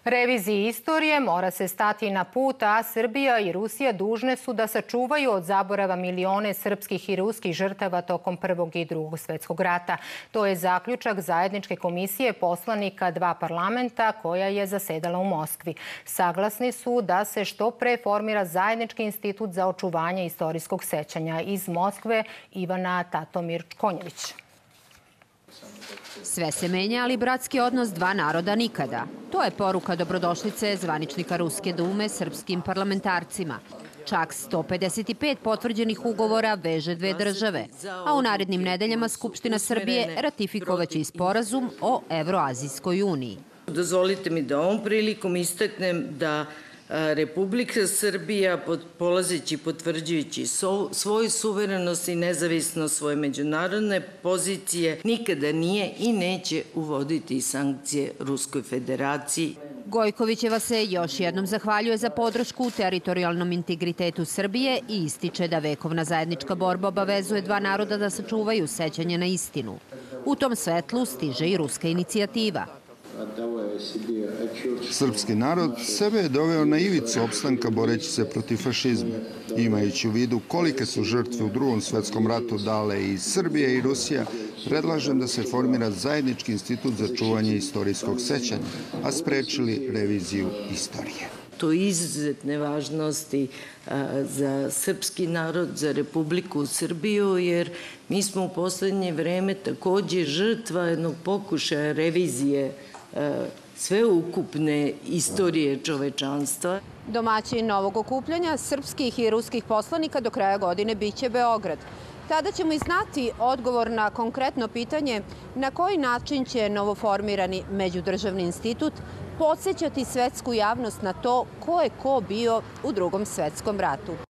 Reviziji istorije mora se stati na put, a Srbija i Rusija dužne su da sačuvaju od zaborava milione srpskih i ruskih žrtava tokom Prvog i Drugog svetskog rata. To je zaključak zajedničke komisije poslanika dva parlamenta koja je zasedala u Moskvi. Saglasni su da se što pre formira zajednički institut za očuvanje istorijskog sećanja. Iz Moskve Ivana Tatomir-Konjević. Sve se menja, ali bratski odnos dva naroda nikada. To je poruka dobrodošlice zvaničnika Ruske dume srpskim parlamentarcima. Čak 155 potvrđenih ugovora veže dve države, a u narednim nedeljama Skupština Srbije ratifikovaće i sporazum o Evroazijskoj uniji. Dozvolite mi da ovom prilikom istaknem da Republika Srbija, polazeći i potvrđujući svoju suverenost i nezavisnost svoje međunarodne pozicije, nikada nije i neće uvoditi sankcije Ruskoj federaciji. Gojkovićeva se još jednom zahvaljuje za podršku teritorijalnom integritetu Srbije i ističe da vekovna zajednička borba obavezuje dva naroda da sačuvaju sećanje na istinu. U tom svetlu stiže i ruska inicijativa. Srpski narod sebe je doveo na ivicu opstanka boreći se protiv fašizma. Imajući u vidu kolike su žrtve u Drugom svetskom ratu dale i Srbija i Rusija, predlažem da se formira zajednički institut za čuvanje istorijskog sećanja, a sprečili reviziju istorije. To je izuzetne važnosti za srpski narod, za Republiku Srbiju, jer mi smo u poslednje vreme takođe žrtva jednog pokušaja revizije sveukupne istorije čovečanstva. Domaćin novog okupljanja srpskih i ruskih poslanika do kraja godine biće Beograd. Tada ćemo i znati odgovor na konkretno pitanje na koji način će novoformirani međudržavni institut podsećati svetsku javnost na to ko je ko bio u Drugom svetskom ratu.